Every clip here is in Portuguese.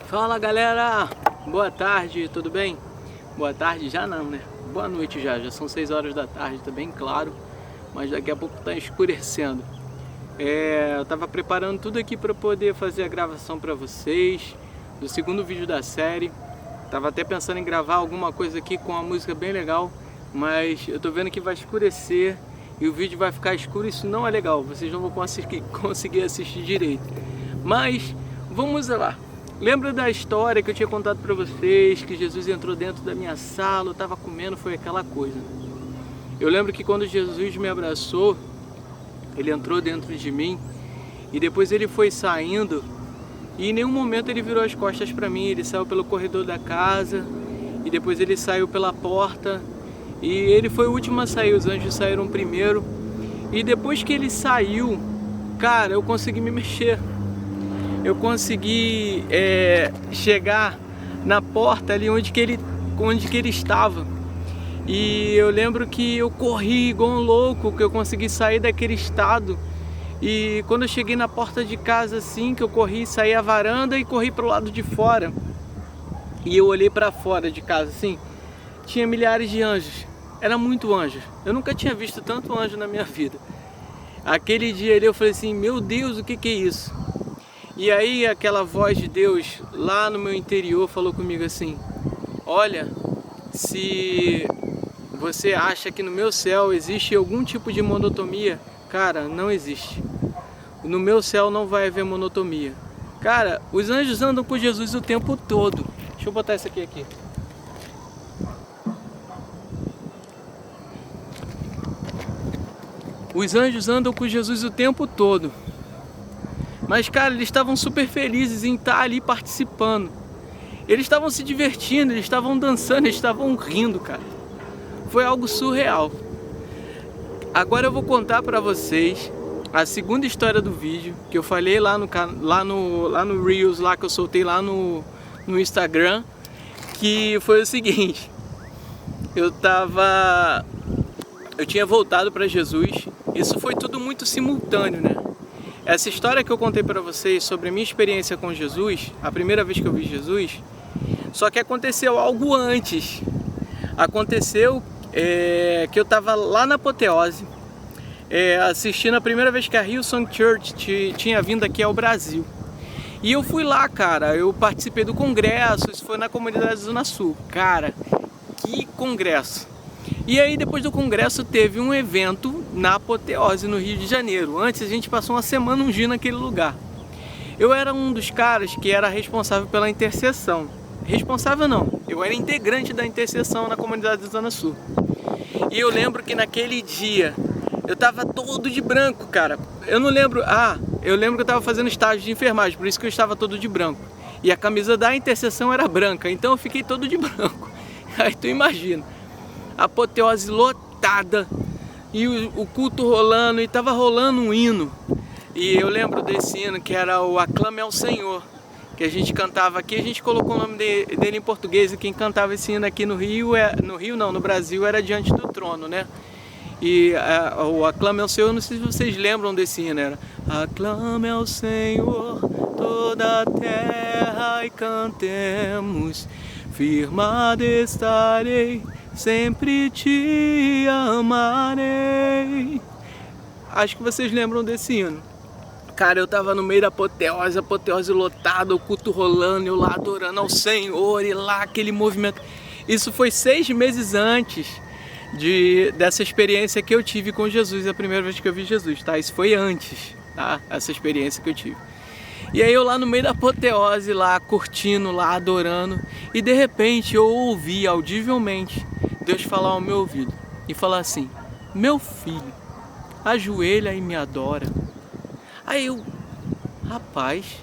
Fala galera, boa tarde, tudo bem? Boa tarde já não, né? Boa noite já são 6 horas da tarde, tá bem claro, mas daqui a pouco tá escurecendo. Eu tava preparando tudo aqui para poder fazer a gravação para vocês do segundo vídeo da série. Tava até pensando em gravar alguma coisa aqui com uma música bem legal, mas eu tô vendo que vai escurecer e o vídeo vai ficar escuro, isso não é legal, vocês não vão conseguir assistir direito. Mas vamos lá. Lembra da história que eu tinha contado para vocês, que Jesus entrou dentro da minha sala, eu estava comendo, foi aquela coisa. Eu lembro que quando Jesus me abraçou, ele entrou dentro de mim e depois ele foi saindo e em nenhum momento ele virou as costas para mim. Ele saiu pelo corredor da casa e depois ele saiu pela porta e ele foi o último a sair, os anjos saíram primeiro. E depois que ele saiu, cara, eu consegui me mexer. Eu consegui chegar na porta ali onde que ele estava. E eu lembro que eu corri igual um louco, que eu consegui sair daquele estado. E quando eu cheguei na porta de casa assim, que eu corri, saí a varanda e corri para o lado de fora. E eu olhei para fora de casa assim, tinha milhares de anjos. Era muito anjo. Eu nunca tinha visto tanto anjo na minha vida. Aquele dia ali eu falei assim, meu Deus, o que é isso? E aí aquela voz de Deus lá no meu interior falou comigo assim, olha, se você acha que no meu céu existe algum tipo de monotonia, cara, não existe. No meu céu não vai haver monotonia. Cara, os anjos andam com Jesus o tempo todo. Deixa eu botar isso aqui. Os anjos andam com Jesus o tempo todo. Mas, cara, eles estavam super felizes em estar ali participando. Eles estavam se divertindo, eles estavam dançando, eles estavam rindo, cara. Foi algo surreal. Agora eu vou contar pra vocês a segunda história do vídeo, que eu falei lá no Reels, lá que eu soltei lá no Instagram, que foi o seguinte. Eu tinha voltado pra Jesus. Isso foi tudo muito simultâneo, né? Essa história que eu contei para vocês sobre a minha experiência com Jesus, a primeira vez que eu vi Jesus, só que aconteceu algo antes. Aconteceu que eu estava lá na Apoteose, assistindo a primeira vez que a Hillsong Church tinha vindo aqui ao Brasil. E eu fui lá, cara, eu participei do congresso, isso foi na comunidade Zona Sul. Cara, que congresso! E aí depois do congresso teve um evento na Apoteose, no Rio de Janeiro. Antes a gente passou uma semana ungindo naquele lugar. Eu era um dos caras que era responsável pela intercessão. Responsável não, eu era integrante da intercessão na comunidade da Zona Sul. E eu lembro que naquele dia eu tava todo de branco, cara. Eu não lembro, eu lembro que eu tava fazendo estágio de enfermagem, por isso que eu estava todo de branco. E a camisa da intercessão era branca, então eu fiquei todo de branco. Aí tu imagina. Apoteose lotada e o culto rolando, e tava rolando um hino. E eu lembro desse hino que era o Aclame ao Senhor, que a gente cantava aqui. A gente colocou o nome dele em português, e quem cantava esse hino aqui no Brasil era Diante do Trono, né? E o Aclame ao Senhor, não sei se vocês lembram desse hino, era Aclame ao Senhor toda a terra e cantemos, firmado estarei, sempre te amarei. Acho que vocês lembram desse hino. Cara, eu tava no meio da apoteose lotada, o culto rolando, eu lá adorando ao Senhor, e lá aquele movimento. Isso foi 6 meses antes dessa experiência que eu tive com Jesus, a primeira vez que eu vi Jesus, tá? Isso foi antes, tá? Essa experiência que eu tive. E aí eu lá no meio da apoteose, lá curtindo, lá adorando, e de repente eu ouvi audivelmente Deus falar ao meu ouvido e falar assim, meu filho, ajoelha e me adora. Aí eu, rapaz,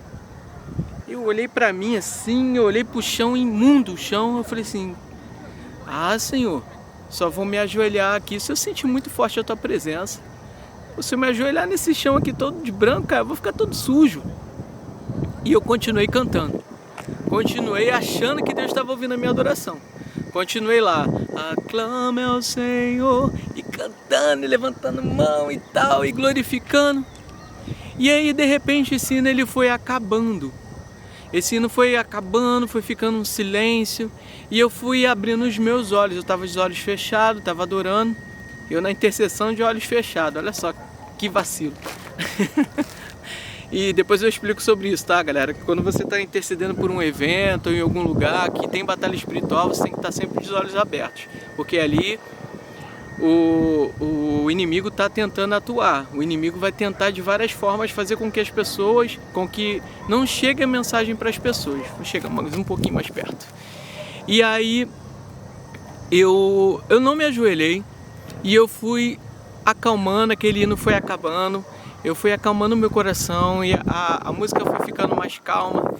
eu olhei pra mim assim, eu olhei pro chão, imundo o chão, eu falei assim, Senhor, só vou me ajoelhar aqui se eu sentir muito forte a tua presença. Se eu me ajoelhar nesse chão aqui todo de branco, cara, eu vou ficar todo sujo. E eu continuei cantando, continuei achando que Deus estava ouvindo a minha adoração. Continuei lá, aclame ao Senhor, e cantando, e levantando mão e tal, e glorificando. E aí de repente esse hino ele foi acabando. esse hino foi acabando, foi ficando um silêncio, e eu fui abrindo os meus olhos. Eu estava de olhos fechados, estava adorando, eu na intercessão de olhos fechados. Olha só que vacilo. E depois eu explico sobre isso, tá, galera? Que quando você está intercedendo por um evento ou em algum lugar que tem batalha espiritual, você tem que estar sempre de olhos abertos, porque ali o inimigo está tentando atuar. O inimigo vai tentar de várias formas fazer com que as pessoas, com que não chegue a mensagem para as pessoas. Vou chegar mais um pouquinho mais perto. E aí eu não me ajoelhei e eu fui acalmando, aquele hino foi acabando. Eu fui acalmando meu coração e a música foi ficando mais calma.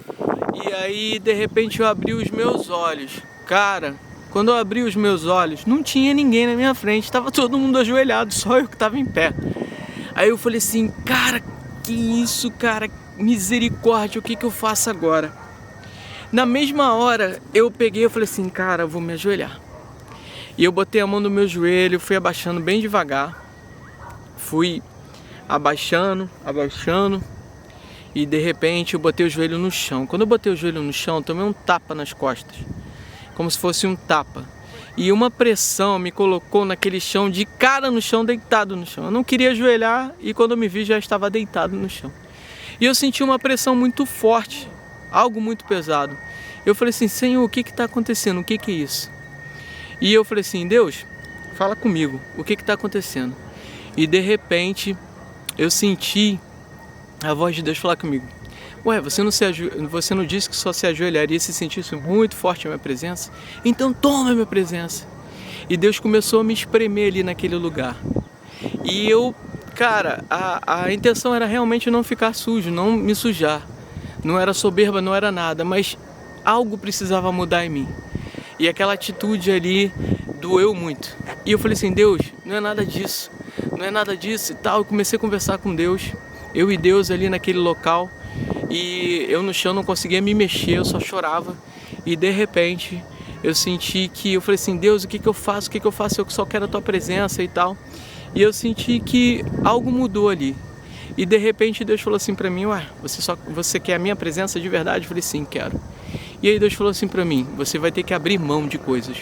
E aí, de repente, eu abri os meus olhos. Cara, quando eu abri os meus olhos, não tinha ninguém na minha frente. Estava todo mundo ajoelhado, só eu que estava em pé. Aí eu falei assim, cara, que isso, cara? Misericórdia, o que eu faço agora? Na mesma hora, eu peguei e falei assim, cara, eu vou me ajoelhar. E eu botei a mão no meu joelho, fui abaixando bem devagar. Fui abaixando, e de repente eu botei o joelho no chão. Quando eu botei o joelho no chão, eu tomei um tapa nas costas, como se fosse um tapa, e uma pressão me colocou naquele chão, de cara no chão, deitado no chão. Eu não queria ajoelhar e quando eu me vi já estava deitado no chão. E eu senti uma pressão muito forte, algo muito pesado. Eu falei assim, Senhor, o que está acontecendo? O que é isso? E eu falei assim, Deus, fala comigo, o que está acontecendo? E de repente eu senti a voz de Deus falar comigo. Ué, você não disse que só se ajoelharia se sentisse muito forte a minha presença? Então toma a minha presença. E Deus começou a me espremer ali naquele lugar. E eu, cara, a intenção era realmente não ficar sujo, não me sujar. Não era soberba, não era nada, mas algo precisava mudar em mim. E aquela atitude ali doeu muito. E eu falei assim, Deus, não é nada disso. Não é nada disso e tal. Eu comecei a conversar com Deus, eu e Deus ali naquele local, e eu no chão não conseguia me mexer, eu só chorava. E de repente eu senti que, eu falei assim, Deus, o que eu faço? O que eu faço? Eu só quero a tua presença e tal. E eu senti que algo mudou ali. E de repente Deus falou assim pra mim, ué, você quer a minha presença de verdade? Eu falei, sim, quero. E aí Deus falou assim pra mim, você vai ter que abrir mão de coisas,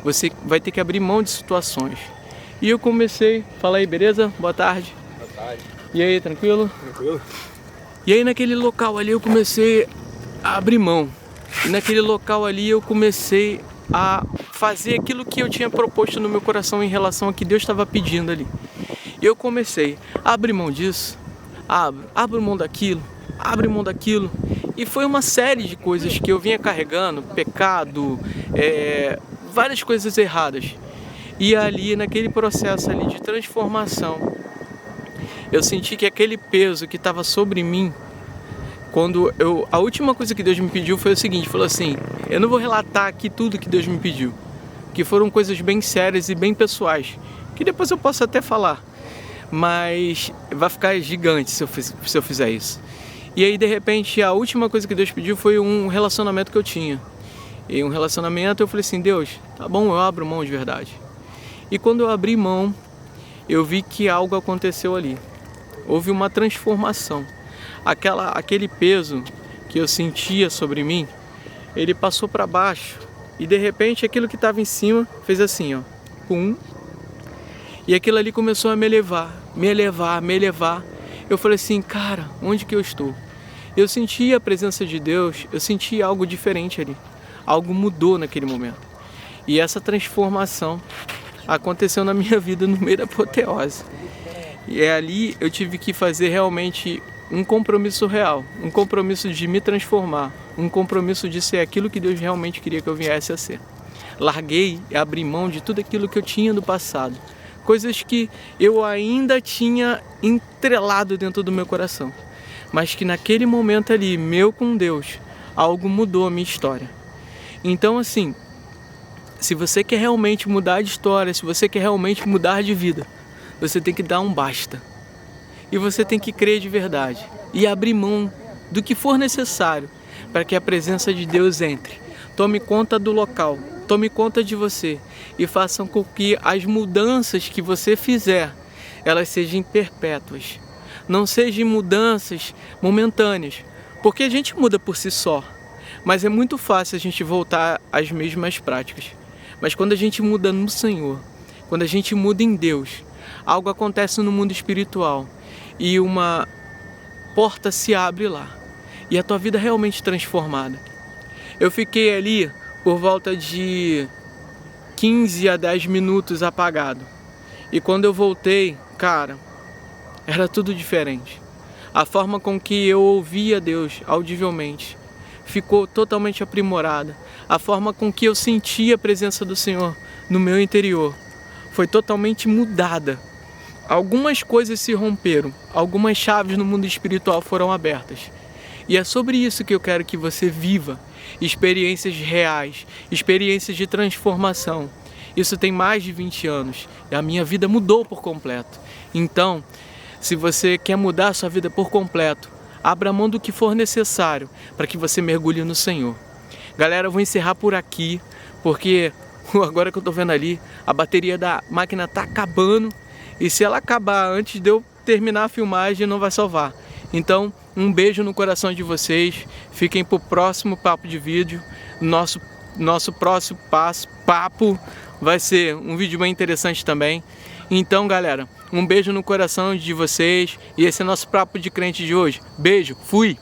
você vai ter que abrir mão de situações. E eu comecei, fala aí, beleza? Boa tarde. Boa tarde. E aí, tranquilo? Tranquilo. E aí naquele local ali eu comecei a abrir mão. E naquele local ali eu comecei a fazer aquilo que eu tinha proposto no meu coração em relação a que Deus estava pedindo ali. E eu comecei a abrir mão disso, abro mão daquilo, abre mão daquilo. E foi uma série de coisas que eu vinha carregando, pecado, várias coisas erradas. E ali, naquele processo ali de transformação, eu senti que aquele peso que estava sobre mim, a última coisa que Deus me pediu foi o seguinte, falou assim, eu não vou relatar aqui tudo que Deus me pediu, que foram coisas bem sérias e bem pessoais, que depois eu posso até falar, mas vai ficar gigante se eu fizer isso. E aí, de repente, a última coisa que Deus pediu foi um relacionamento que eu tinha. E um relacionamento, eu falei assim, Deus, tá bom, eu abro mão de verdade. E quando eu abri mão, eu vi que algo aconteceu ali. Houve uma transformação. Aquele peso que eu sentia sobre mim, ele passou para baixo. E de repente aquilo que estava em cima fez assim, ó, pum. E aquilo ali começou a me elevar. Eu falei assim, cara, onde que eu estou? Eu senti a presença de Deus, eu senti algo diferente ali. Algo mudou naquele momento. E essa transformação aconteceu na minha vida no meio da apoteose. E ali eu tive que fazer realmente um compromisso real, um compromisso de me transformar, um compromisso de ser aquilo que Deus realmente queria que eu viesse a ser. Larguei e abri mão de tudo aquilo que eu tinha no passado, coisas que eu ainda tinha entrelado dentro do meu coração, mas que naquele momento ali, meu com Deus, algo mudou a minha história. Então assim, se você quer realmente mudar de história, se você quer realmente mudar de vida, você tem que dar um basta. E você tem que crer de verdade e abrir mão do que for necessário para que a presença de Deus entre. Tome conta do local, tome conta de você e façam com que as mudanças que você fizer, elas sejam perpétuas. Não sejam mudanças momentâneas, porque a gente muda por si só. Mas é muito fácil a gente voltar às mesmas práticas. Mas quando a gente muda no Senhor, quando a gente muda em Deus, algo acontece no mundo espiritual e uma porta se abre lá. E a tua vida é realmente transformada. Eu fiquei ali por volta de 15 a 10 minutos apagado. E quando eu voltei, cara, era tudo diferente. A forma com que eu ouvia Deus audivelmente ficou totalmente aprimorada. A forma com que eu sentia a presença do Senhor no meu interior foi totalmente mudada. Algumas coisas se romperam, algumas chaves no mundo espiritual foram abertas. E é sobre isso que eu quero que você viva experiências reais, experiências de transformação. Isso tem mais de 20 anos e a minha vida mudou por completo. Então, se você quer mudar a sua vida por completo, abra mão do que for necessário para que você mergulhe no Senhor. Galera, eu vou encerrar por aqui, porque agora que eu tô vendo ali, a bateria da máquina tá acabando e se ela acabar antes de eu terminar a filmagem, não vai salvar. Então, um beijo no coração de vocês, fiquem pro próximo papo de vídeo. Nosso próximo papo vai ser um vídeo bem interessante também. Então, galera, um beijo no coração de vocês e esse é nosso papo de crente de hoje. Beijo, fui!